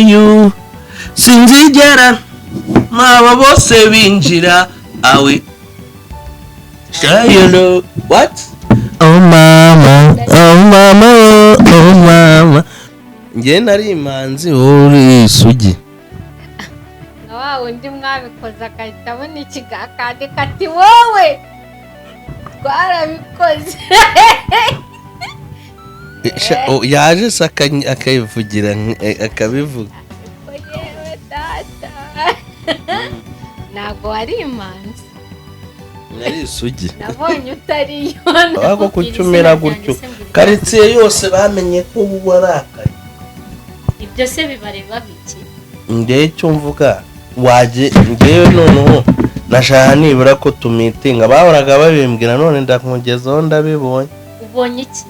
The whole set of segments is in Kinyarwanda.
you sinzigera maba bose binjira awe you know what oh mama nge nari imanzi uri isugi nawa undi mwabikoza akahita abona ikigakandi kati wowe twarabikoze yaje akayivugira akabivuga yewe data ntabwo wari imanzi nari isugi nabonye utariyo ahubwo kucyumira gutyo karitsiye yose bamenye ko ubu warakaye ibyo se bibareba biki ngewe cyo mvuga waje ngewe noneho nashaka nibura ko tumitinga bahoraga babimbwira none ndakugezaho ndabibonye ubonye iki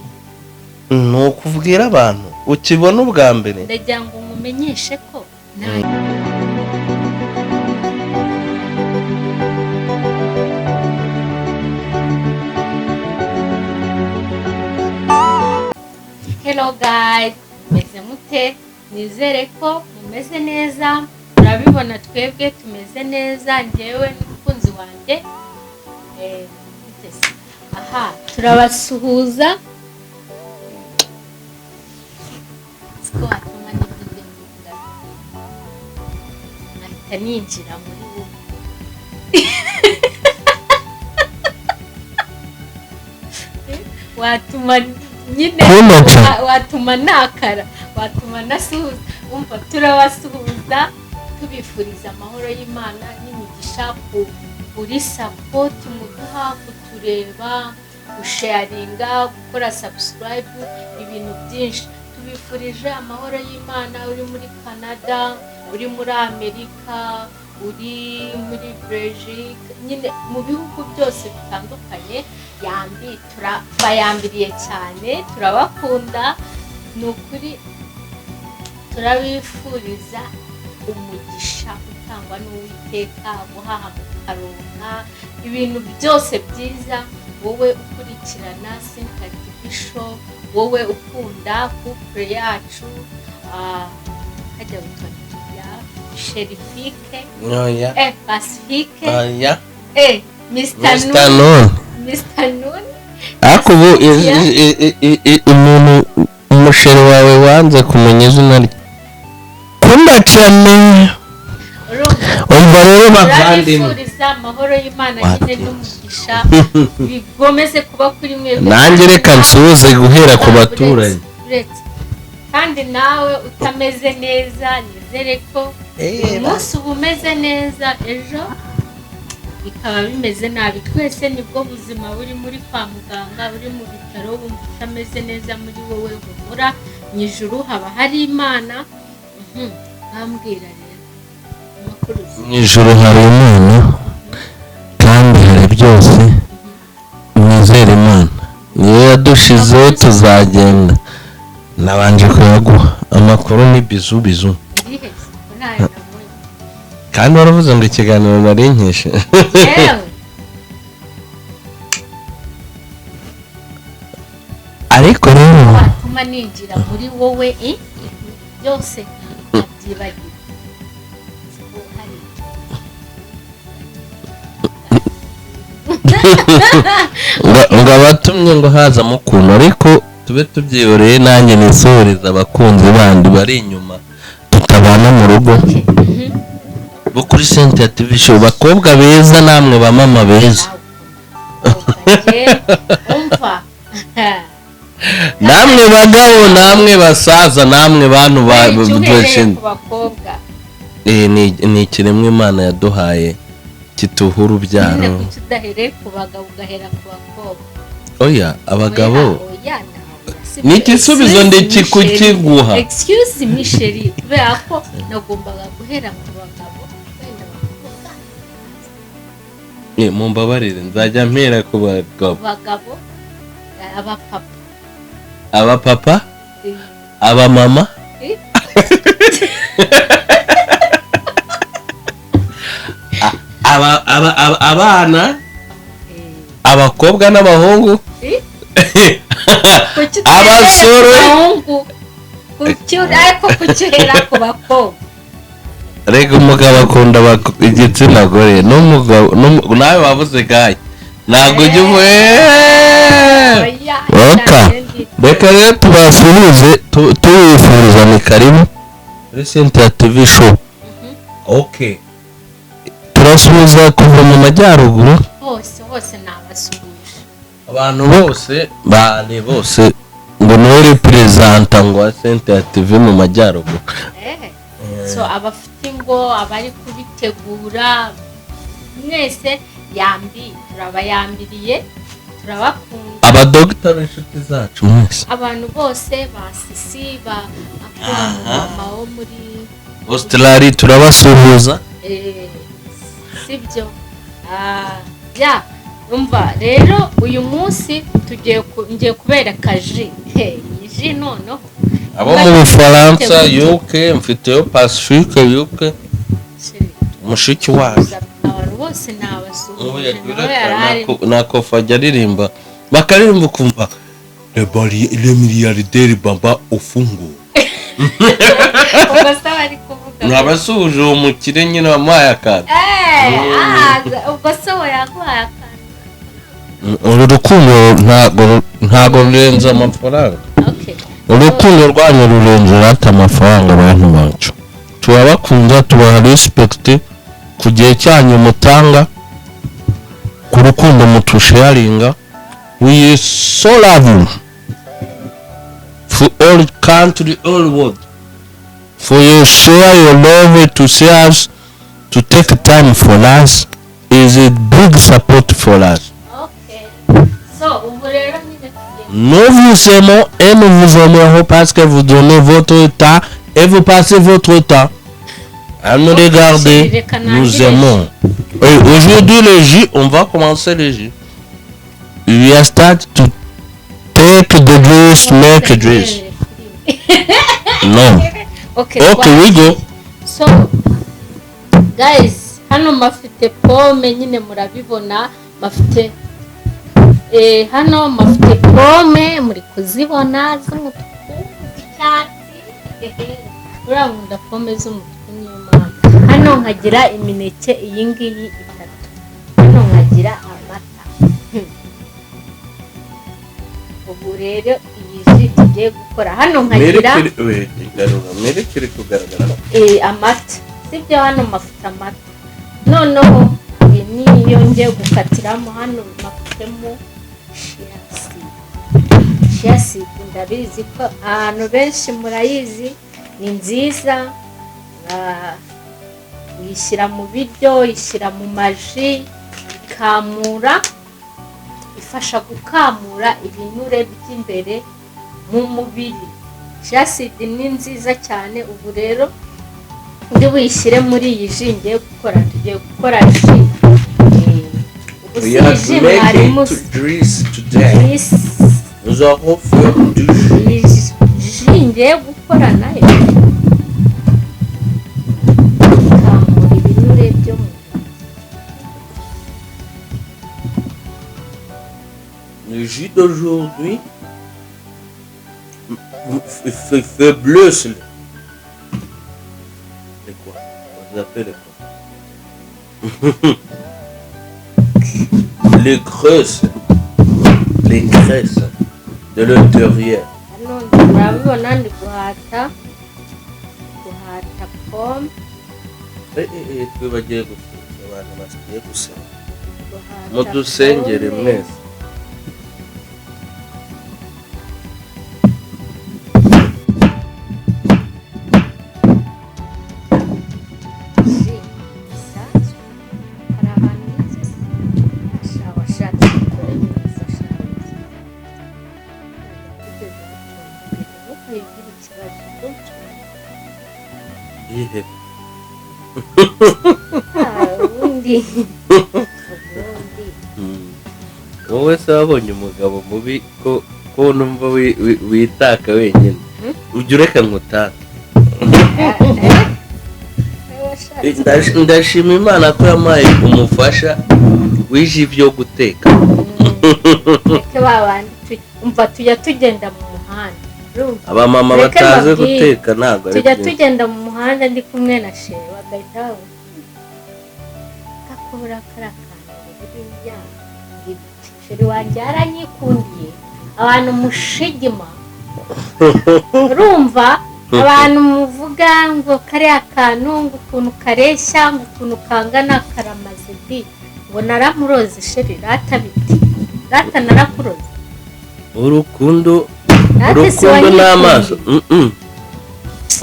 ni ukubwira abantu ukibona ubwa mbere ndagira ngo mumenyeshe ko Hello guys, meze mute? Nizere ko mumeze neza. Urabibona twebwe tumeze neza njyewe n'umukunzi wanjye. Aha, turabasuhuza. Siko atuma n'ibindi mvuga. Ahita ninjira muri wowe. Watuma nyine watuma nakara watuma nasuhuza umva turabasuhuza tubifuriza amahoro y'Imana n'imigisha kuri support muduha kutureba gusharinga gukora subscribe ibintu byinshi tubifurije amahoro y'Imana uri muri Canada uri muri Amerika uri muri Belgique nyine mu bihugu byose bitandukanye bayambiriye cyane turabakunda nukuri turabifuriza umugisha utangwa n'Uwiteka guhaha mukaronka ibintu byose byiza wowe ukurikirana Cynthia TV show wowe ukunda couple yacu hajya gutwara Sherifike Pacifique Mr. Nun ako ubu umuntu umusheri wawe wanze kumenya izina rye kunda cyane umva rero bavandimwe amahoro y'Imana nyine n'umugisha bigomeze kuba kuri mwe nanjye reka nsuhuze guhera ku baturanyi kandi nawe utameze neza nizere ko umunsi uba umeze neza ejo bikaba bimeze nabi twese nibwo buzima buri muri kwa muganga uri mu bitaro wumva utameze neza muri wowe humura mu ijuru haba hari Imana bambwira rero amakuru mu ijuru hari Imana kandi hari byose mwizere Imana niyo yadushizeho tuzagenda nabanje kuyaguha amakuru ni bizu kandi waravuze ngo ikiganiro nari nkeshe ariko rero watuma ninjira muri wowe byose abyibagiwe ngo abatumye ngo hazamo ukuntu ariko tube tubyiyoreye nanjye nisohoreza abakunzi bandi bari inyuma tutabana mu rugo bo kuri Cynthia TV show bakobwa beza namwe bamama beza namwe bagabo namwe basaza namwe bantu ni ikiremwa Imana yaduhaye kituhura ubyaro tudahereye ku bagabo ugahera ku bakobwa oya abagabo ni igisubizo ndikikuguha excuse me chérie kubera ko nagombaga guhera ku bagabo mumbabarire nzajya mpera ku bagabo abapapa abamama abana abakobwa n'abahungu abasore ariko kucyera ku bakobwa rega umugabo akunda igitsina gore n'umugabo nawe wabuze gaye ntabwo ujya reka rero tubasuhuze tubifuriza ni karibu kuri Cynthia TV show. Okay, turasuhuza kuva mu majyaruguru hose nabasuhuje abantu bose bane bose ngo niwe representa ngo wa Cynthia TV mu majyaruguru. So abafite ngo abari kubitegura mwese turabayambiriye turabakunda abadogita b'inshuti zacu mwese abantu bose basisi mama wo muri Australia turabasuhuza sibyo umva rero uyu munsi ngiye kubereka ji noneho abo mu Bufaransa UK mfiteyo Pacifique UK mushiki wacu abantu bose nabasuhuje na Kofa ajya aririmba bakaririmba kumva le milliardaire Baba ufungu nabasuhuje uwo mukire nyine wamuhaye akantu ubwo se yaguhaye akantu uru rukundo ntago rurenze amafaranga. Urukundo rwanyu rurenze rata amafaranga abantu bacu turabakunda tubaha respect ku gihe cyanyu mutanga ku rukundo mutusharinga. We so love you for all country all world for you share your love to see us to take time for us is a big support for us. So nous vous aimons et nous vous aimerons parce que vous donnez votre temps et vous passez votre temps à nous regarder. Nous aimons. Et aujourd'hui le J, on va commencer le J. We are start to take the dress, make a dress. No. Okay, we go. So guys, hano mafite pome nyine murabibona mafite hano mafite pome muri kuzibona z'umutuku icyatsi urabunda pome z'umutuku niyo mpamvu hano nkagira imineke iyi ngiyi itatu hano nkagira amata ubu rero iyi ji tugiye gukora hano nkagira merekere kugaragara amata sibyo hano mafite amata noneho niyo ngiye gukatiramo hano mafitemo chia seed ndabizi ko ahantu benshi murayizi ni nziza yishyira mu biryo yishyira mu maji ikamura ifasha gukamura ibinure by'imbere mu mubiri. Chia seed ni nziza cyane ubu rero ndi buyishyire muri iyi ji ngiye gukora tugiye gukora ji we are making to dress today. Nous allons faire du jus. Ji ngiye gukora nayo ikamura ibinure byo mu le jus d'aujourd'hui fait bleu. C'est quoi? Vous appelez quoi? Les graisses de l'intérieur. Murabibona ndi guhata pome twibagiye gusenga abantu basigaye gusenga mudusengere mwese. wowe se wabonye umugabo mubi ko numva witaka wenyine ujya ureka nkutaka. ndashima Imana ko yampaye umufasha wije ibyo guteka. umva tujya tugenda mu muhanda abamama batazi guteka ntabwo tujya tugenda mu muhanda ndi kumwe na shewe bagahita kakubura karakana buriya sheri wanjye yaranyikundiye abantu mushigima urumva abantu muvuga ngo kariya kantu ngo ukuntu kareshya ngo ukuntu kangana karamaze bi ngo naramuroze sheri rata biti rata narakuroze urukundo n'amaso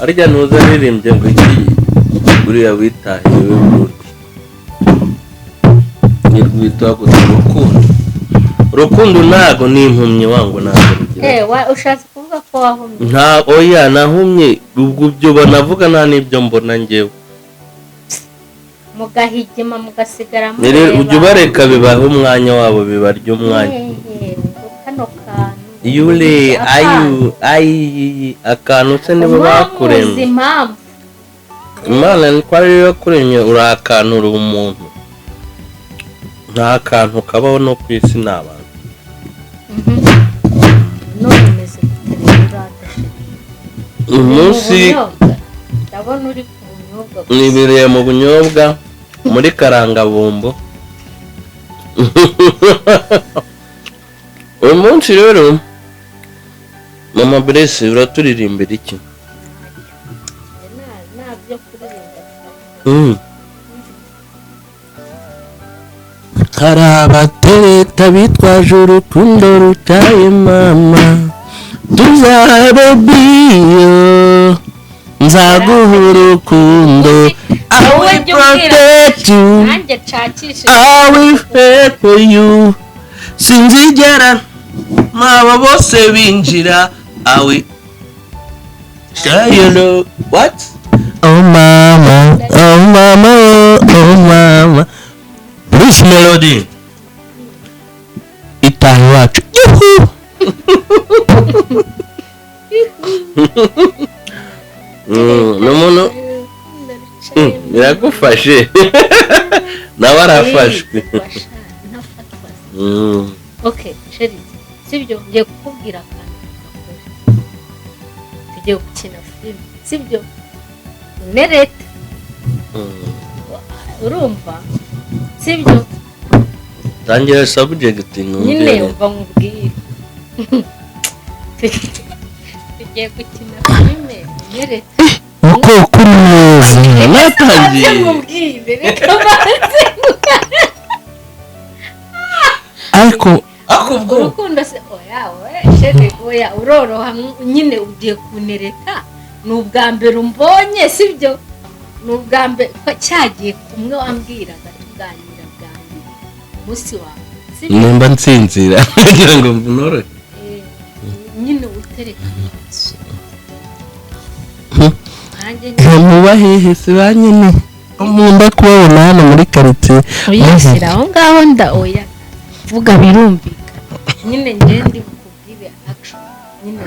arya ntuza aririmbye ngo iki uriya witahiwe nirwitwa gusa urukundo ntago ni impumyi wangu ntabwo ushatse kuvuga ko wahumye oya nahumye ubwo byo banavuga nta n'ibyo mbona njyewe mugahigima mugasigara ujya ubareka bibaha umwanya wabo bibarya umwanya kano kantu yure akantu se nibo bakuremye imana niko ari yo yakuremye uri akantu uri umuntu nta kantu kabaho no ku isi ni abantu umunsi ndabona uri ku bunyobwa nibereye mu bunyobwa muri karangabombo uyu munsi rero mama Bless uraturirimbira iki ntabyo kuririmba hari abatereta bitwaje urukundo rutaye mama tuzabe biyo nzaguha urukundo I will protect you I will fight for you sinzigera maba bose binjira I will you know what oh mama oh mama oh mama This melody itahi wacu n'umuntu biragufashe nawe arafashwe okay sheri sibyo ngiye kukubwira akantu tugiye gukina filime sibyo nereta urumva sibyo tangira subject nyine umva nkubwire tugiye gukina filime nereta uko kuri neza natangiye nkubwire reka maze ariko urukundo se oya sheri oya uroroha nyine ugiye kunereta ni ubwa mbere umbonye sibyo ni ubwa mbere cyagiye kumwe wambwiraga tuganira bwanjye umunsi wawe nimba nsinzira kugira ngo mbunorohe nyine utereka amaso mubahehe si ba nyine nkunda kubabona hano muri karitsiye uyashyira aho ngaho oya vuga birumvikana nyine ngende bukubwire action nyine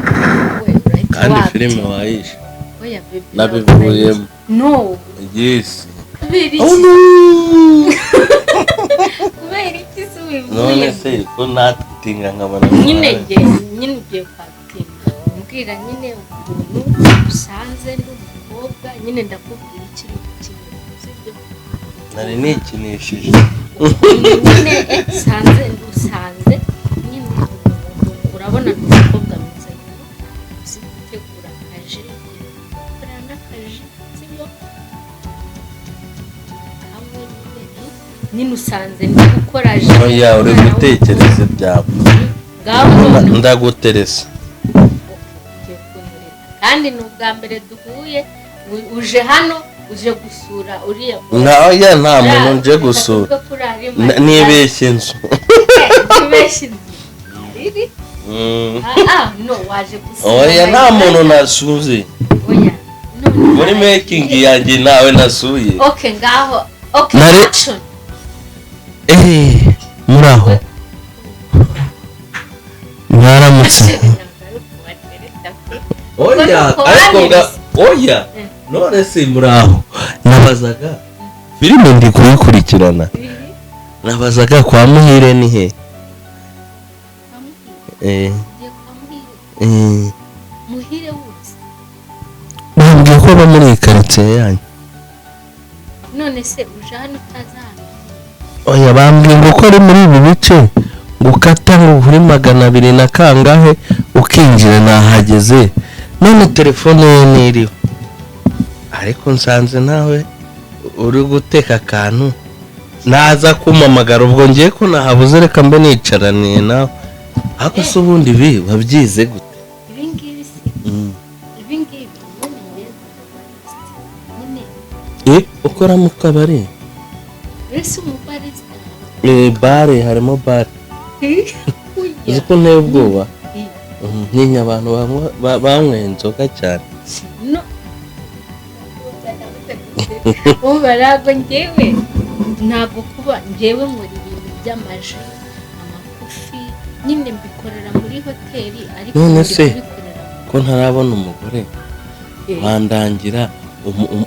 we urahita kandi filime wayishe oya baby nabivuyemo no yes kubera iki se none se ko natinga nkabona nyine ugiye kwatinga mbwira nyine ukuntu usanze ndi umukobwa nyine ndakubwira ikintu kimwe sibyo nari nikinishije nyine usanze nyine urabona umukobwa mwiza uzi gutegura akaji ukora n'akaji sibyo nyine usanze ndi gukora ji oya uri gutekereza ibyawe ngaho ndaguteresa kandi ni ubwa mbere duhuye uje hano uje gusura uriya oya nta muntu nje gusura nibeshye inzu nibeshye inzu riri no waje gusura oya nta muntu nasuze oya muri making yanjye nawe nasuye okay ngaho okay action muraho mwaramutse oya ariko oya none se muraho nabazaga filime ndi kuyikurikirana nabazaga kwa Muhire ni he Muhire bambwiye ko aba muri iyi karitsiye yanyu. none se uje hano utazana Oya bambwiye ngo ko ari muri ibi bice ngo ukata ngo kuri 200 na kangahe ukinjira nahageze none telefone ye niriho ariko nsanze nawe uri guteka akantu naza kumamagara ubwo ngiye ko nahabuze reka mbe nicaraniye nawe ariko se ubundi ibi wabyize gute ibingibi se ibingibi ukora mu kabari ese umubarista bare harimo bare uzi ko nteye ubwoba ntinya abantu banyweye inzoga cyane no ubarago njyewe ntabwo kuba njyewe muri ibintu by'amaji amakofi nyine mbikorera muri hoteli ariko none se ko ntarabona umugore wandangira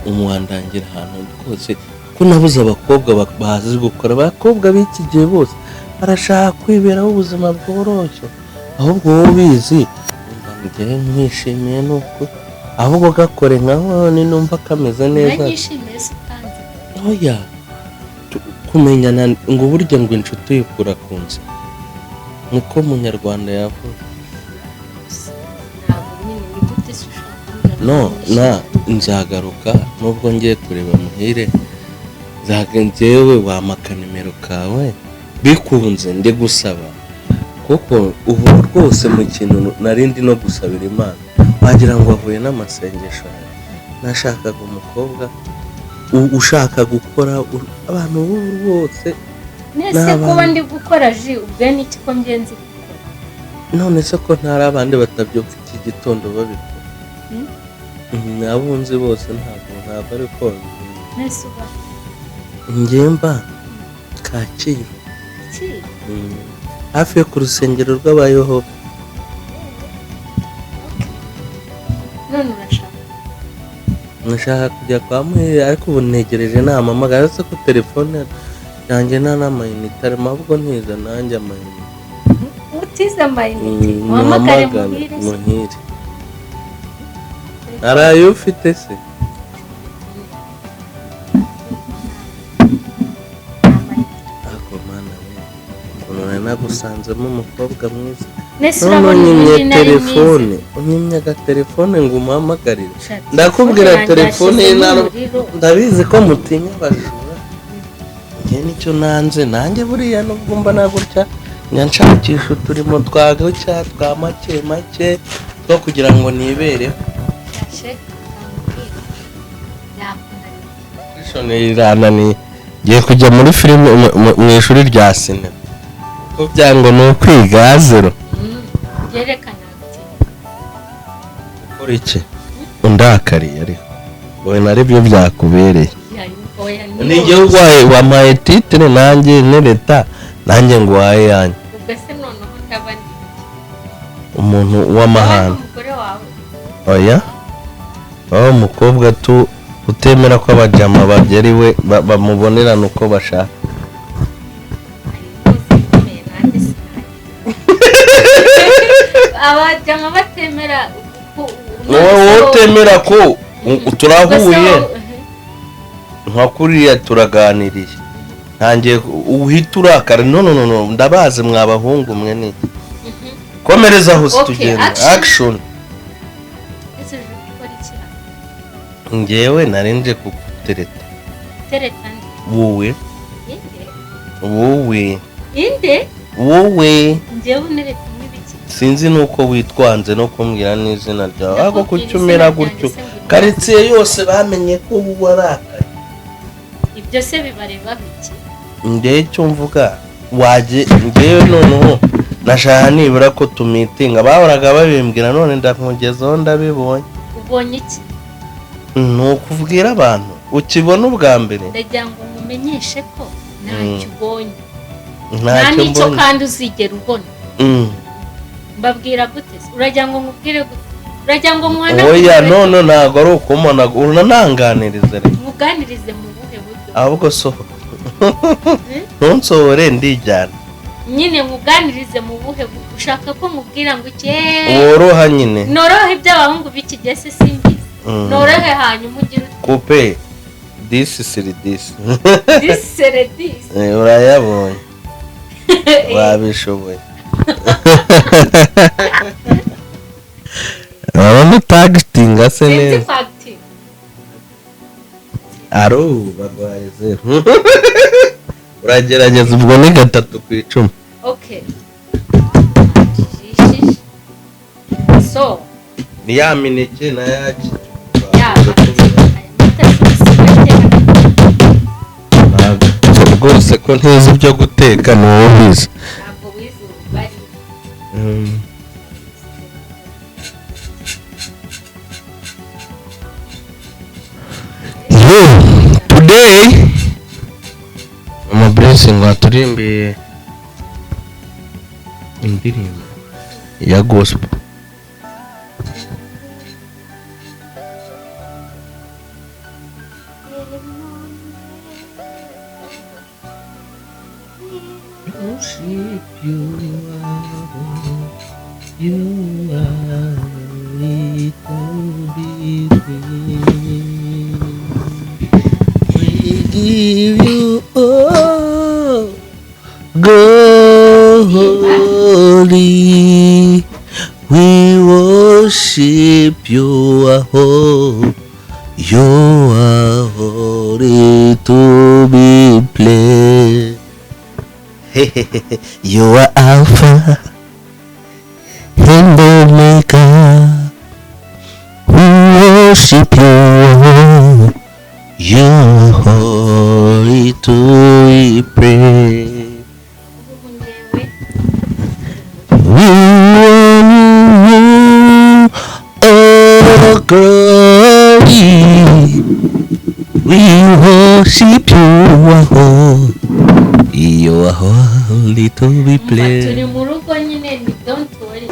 umwandangira ahantu rwose ko nabuze abakobwa bazi gukora abakobwa b'iki gihe bose barashaka kwiberaho ubuzima bworoshye ahubwo wowe ubizi njyewe mwishimiye nuko ahubwo gakore nkaho ni numva kameze neza nanyishimiye se utanze oya kumenyana ngo burya ngo inshuti yikura ku nzi niko munyarwanda yavuga ntabwo nyine ni gute se ushaka no nzagaruka nubwo ngiye kureba muhire njyewe wamaka nimero kawe bikunze ndi gusaba kuko ubu rwose mu kintu narindi no gusabira Imana wagira ngo avuye n'amasengesho nashakaga umukobwa ushaka gukora abantu bose nese kuba ndi gukora ji ubwe n'iki ko mgenzi gukora none se ko ntari abandi batabyuka iki gitondo babikora nabunzi bose ntabwo ari ko nese uba ngemba Kacyiru hafi yo ku rusengero rw'abayehova none urashaka nashaka kujya kwa muhire ariko ubu ntegereje namamagara se ko telefone yanjye nta n'amayinite arimo ahubwo ntiza nanjye amayinite utize amayinite wahamagare muhire araye ufite se ako mana we none nagusanzemo umukobwa mwiza none unyimye agatelefone ngo umuhamagarire ndakubwira telefone ye ndabizi ko mutinya abajura njye nicyo nanze nanjye buriya nubwo mba nagutya nshakisha uturimo twa gutya twa make make two kugira ngo nibereho irananiye ngiye kujya muri filime mu ishuri rya sinema ko byango ni ukwiga zero byerekana ukora iki undakariye ariko wowe nari byo byakubereye nijye urwaye wampaye titire nanjye nereta nanjye ngo waye yanjye ubese noneho ndaba ndi umuntu w'amahanga umugore wawe oya aho umukobwa utemera ko abajama bageriwe bamubonerana uko bashaka abajama batemera wowe utemera ko turahuye nka kuriya turaganiriye ntangiye uhita urakara no ndabazi mwabahungu mwe ni komereza aho tugenda action ngewe narinje kugutereta wowe njyewe unereta nk'ibiki sinzi nuko witwanze no kumbwira n'izina ryawe ahubwo kuki umera gutyo karitsiye yose bamenye ko ubu warakaye ibyo se bibareba biki ngewe icyo mvuga waje ngewe noneho nashaka nibura ko tumitinga bahoraga babimbwira none ndakugezaho ndabibonye ubonye iki ni ukubwira abantu ukibona ubwa mbere ndagira ngo mumenyeshe ko ntacyo ubonye nta n'icyo kandi uzigera ubona mbabwira gute uragira ngo nkubwire gute uragira ngo mwana oya none ntabwo ari ukumona unananganirize muganirize mu buhe buryo ahubwo ntunsohore ndijyana nyine muganirize mu buhe buryo ushaka ko mubwira ngo iki woroha nyine noroha iby'abahungu b'iki gihe se simbizi norohe hanyuma ugira uti coupe disi siri disi disere disi urayabonye wabishoboye urabona utagitinga se sinzi neza fagiti aro barwaye zeru uragerageza ubwo ni 3/10 okay jishishi so ni ya mineke na yaki ya rwose ko ntizi ibyo guteka ni wowe ubizi ntabwo wize ubugari today mama blessing waturimbiye indirimbo ya gospel worship you are it be we give you all glory we worship you are holy to be praised. You are Alpha and Omega. We worship you. You are holy to be praised. We want you, oh glory. We worship you. You are holy to be praised. turi mu rugo nyine ni don't worry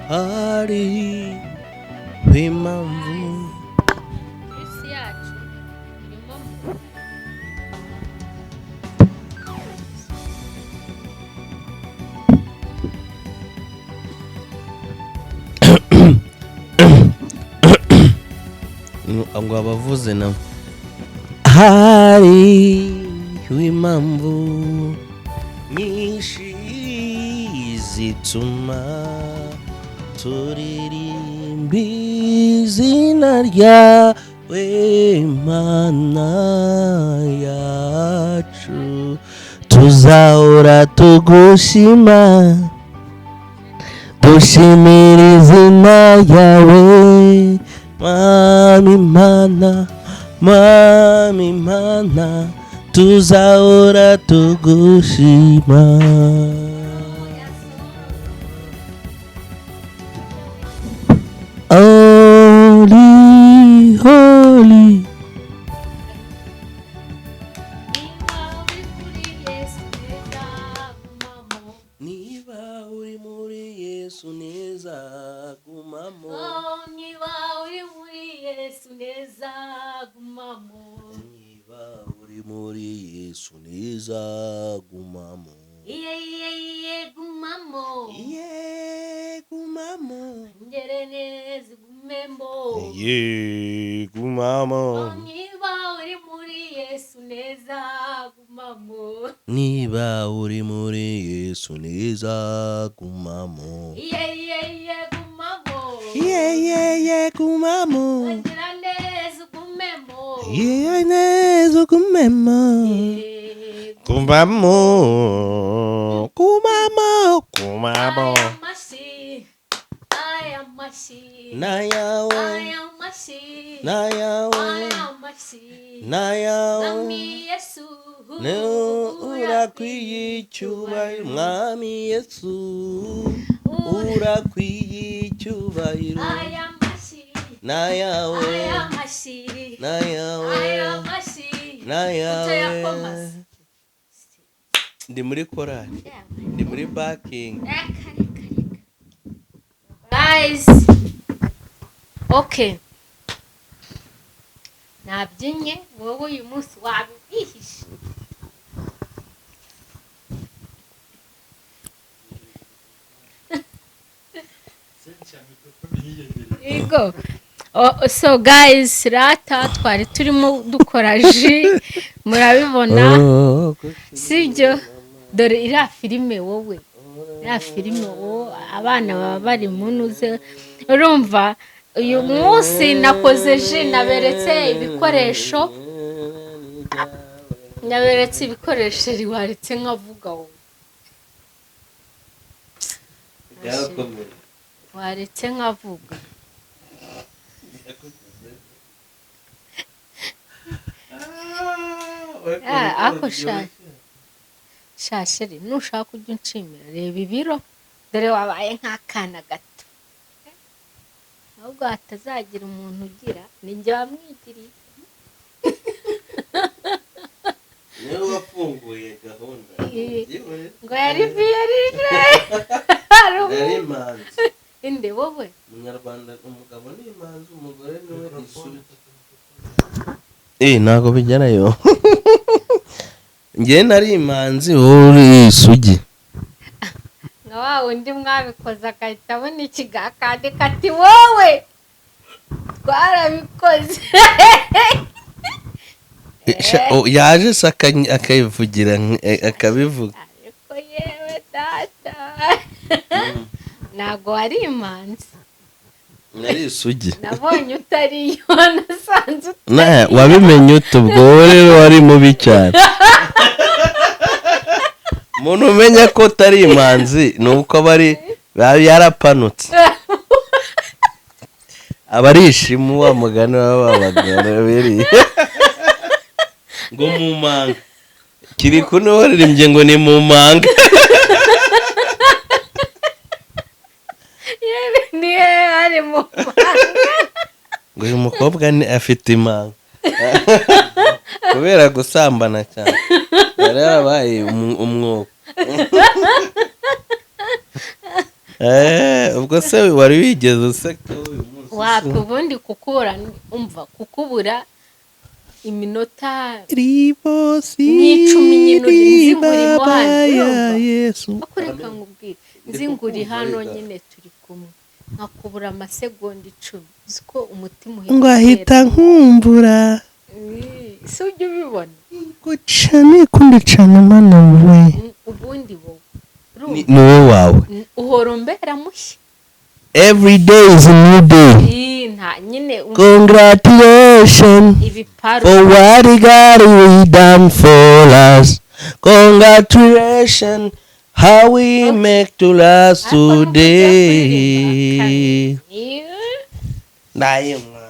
hari w'impamvu isi yacu irimo ngo abavuze nabo hari w'impamvu nyinshi zituma turirimba izina ryawe Mana yacu tuzahora tugushima dushimira izina ryawe Mami Mana tuzahora tugushima Holy, holy. niba wikuriye neza gumamo Niba gumamo. Niba uri muri Yesu neza gumamo. Niba uri muri Yesu neza gumamo. Gumamo. Gumamo. Ngere neza gumemo. Gumamo. Niba uri muri Yesu neza gumamo. Niba uri muri Yesu neza gumamo. Gumamo. Gumamo. Ngere neza gumemo. Neza gumemo. Gumamo. Gumamo. Gumamo. I am Mashi. Nayawe. I am Mashi. Nayawe. I am Mashi. Nayawe. Mwami Yesu. Urakwiye icyubahiro. Mwami Yesu. Urakwiye icyubahiro. I am Mashi. Nayawe. I am Mashi. Nayawe. I am Mashi. Nayawe. Ndi muri korali. Ndi muri backing. Guys. Okay. Nabyinye wowe uyu munsi wabihishe. Yego. So guys, rata twari turimo dukora ji murabibona sibyo, dore iriya filime wowe, iriya filime wowe abana baba bari munuze urumva. Uyu munsi nakoze ji, naberetse ibikoresho riwaretse nkavuga wowe, waretse nkavuga. Ako shashiri nushaka ujya unshimira, reba ibiro, dore wabaye nk'akana gato, ahubwo hatazagira umuntu ugira ninjye wamwigiriye. Niwe wafunguye gahunda. Ngo yari viyarire Yari imanzi. inde wowe Umunyarwanda, umugabo ni imanzi, umugore niwe isugi. Ntabwo bijyanayo. Njye nari imanzi, wowe uri isugi. nka wa wundi mwabikoze agahita abona ikigakandika ati wowe twarabikoze. Yaje se akabivugira akabivuga. Ariko yewe data ntabwo wari imanzi, Nari isugi. nabonye utariyo, nasanze utariyo. Wabimenye ute ubwo? Wowe rero wari mubi cyane. Umuntu umenya ko utari imanzi ni uko aba yarapanutse, aba ari ishimu, wa mugani w'abagabo biriya ngo mu manga. Kiri kuno waririmbye ngo ni mu manga. Ni ari mu Ngo uyu mukobwa afite imanga kubera gusambana cyane, yari yarabaye umwuka. Ubwo se wari wigeze useka uyu munsi? wapi ubundi kukubura iminota n'icumi nyine nzingurimo hano Yesu. akureka nkubwire nzinguri hano nyine turi kumwe nkakubura amasegonda 10 uziko umutima ngo ahita nkumbura. si ujya ubibona Kuchani kundi chana mana we. ubundi wowe Ni wowe wawe. uhora umbera mushya. Every day is a new day. Nta nyine Congratulations for what God done for us. Congratulations how we make to last today. Nayo mwa.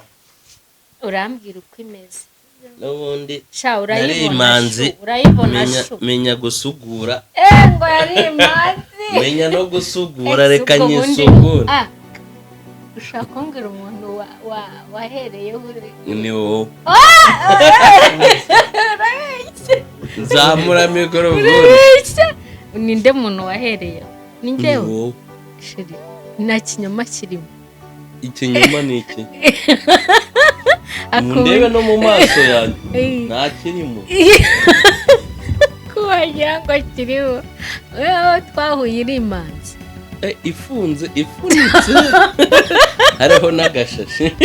Urambwira uko imeze. Nubundi sha urayibona menya gusugura. Ngo yari imanzi. Menya no gusugura reka nyisugura. Ushaka kumbwira umuntu wahereye uri. Ni wowe. Zamura mikoro vuba. Ninde muntu wahereye? Ni ndewe. Ni wowe. Shiri. nta kinyoma kirimo. Ikinyoma ni iki? Mundebe no mu maso yanjye nta kirimo. Kuwagira ngo kirimo. Wewe twahuye iri imanzi. Ifunitse hariho n'agashashi.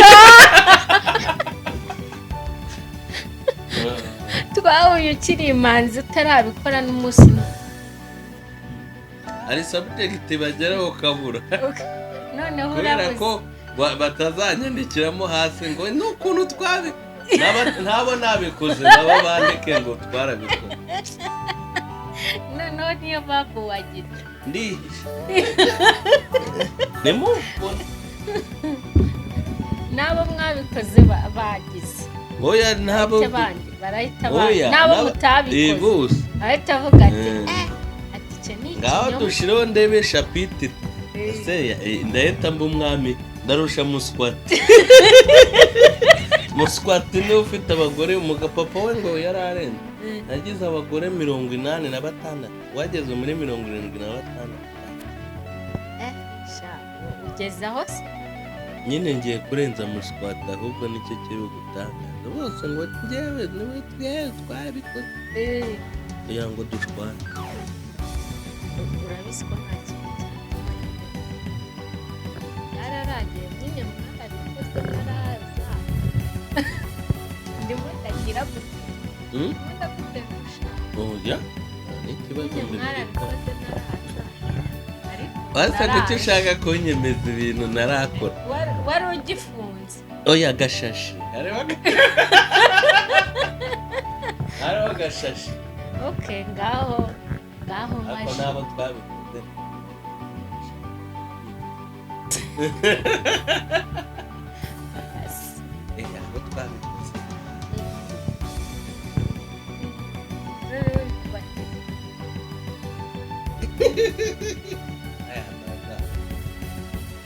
Twahuye ukiri imanzi utarabikora n'umunsi. Hari subject bageraho kabura. Noneho kubera ko batazanyandikiramo hasi ngo n'ukuntu ntabo nabikoze nabo bandike ngo twarabikoze. Noneho niyo mpamvu wagira ndihishe nemubona nabo mwabikoze bagize. Oya nabo barahita nabo mutabikoze ahita avuga ati cyo ni ngaho dushireho ndebe chapitre ese ndahita mba umwami ndarusha muswati. Muswati niwe ufite abagore umugapapa we ngo yararenze nagize abagore 86 wageze muri 76. ugeze aho se nyine ngiye kurenza muswati ahubwo nicyo kiri gutangaza bose ngo njyewe niwe twabikoze kugira ngo dushwane. Urabizi ko nta kintu yararagiye nyine mwarabikoze naraza ndimo ndagira gute ndagutendusha. Oya n'ikibazo mwarabikoze naraza ariko wasaga icyo ushaka kunyemeza ibintu narakora. Wari ugifunze. Oya gashashi hariho gashashi. Okay ngaho ako nabo twabikoze. Abo twabikoze.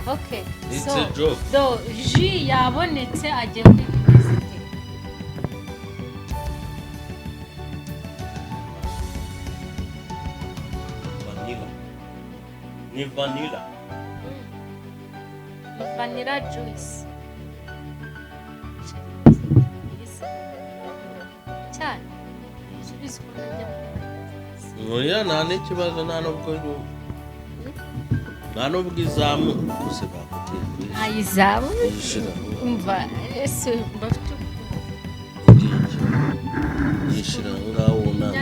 Okay, it's a joke. So Ji yabonetse agiye kuri university. Ni vanilla. Vanilla juice. Cyane. Juice ko najya. Oya nta n'ikibazo nta nubwo izamu gusa bakubwiye. Ayizamu. Umva ese mbafite yishira ngaho unama.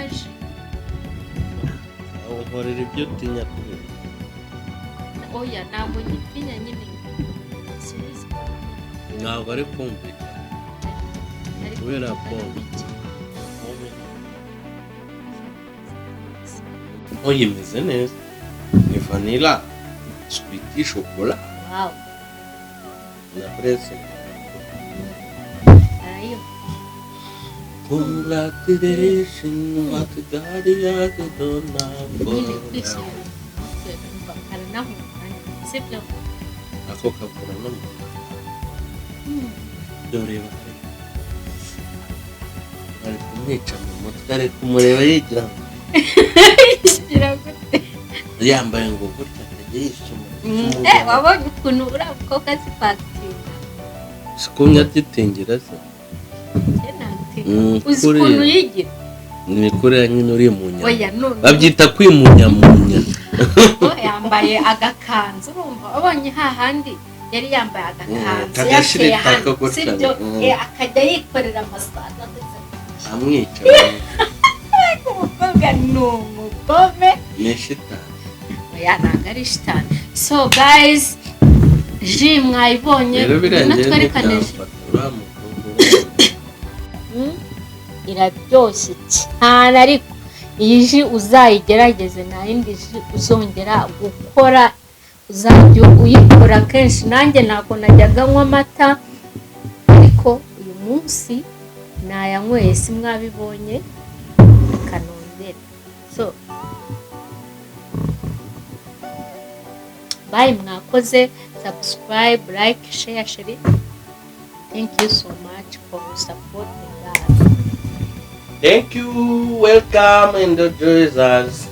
Aho nkorera ibyo utinya kubera. Oya ntabwo nyitinya nyine. Ntabwo ari kumvikana. Kubera pombe. Oya imeze neza. Ni vanilla. Sweet chocolat. Wow. La presa. Ayo. Congratulations, what God has done now. Sibyo. Ako kakura no. Dore bari. Bari kumwica mu mutwe ari kumureba yigira. Yigira gute? Yambaye ngo gutya yishima. Wabonye ukuntu urabukoka zipakitinga. Sikumya gitengera se. Uzi ukuntu yigira. Ni kurera nyine uri mu nyama. Oya none. Babyita kwimunyamunya. Yambaye agakanzu urumva wabonye hahandi yari yambaye agakanzu kagashire takagutsa. Sibyo akajya yikorera amasaza ndetse amwica. Umukobwa ni umugome. Ni shitani. Oya ntabwo ari shitani. So guys Ji mwayibonye natwerekanije iraryoshye cyane ariko iyi ji uzayigerageze nta yindi ji uzongera gukora uzajya uyikora kenshi. Nanjye ntabwo najyaga nywa amata ariko uyu munsi nayanyweye si mwabibonye kanongera. So bye mwakoze subscribe like share. Thank you so much for supporting us. Thank you, welcome and enjoy us.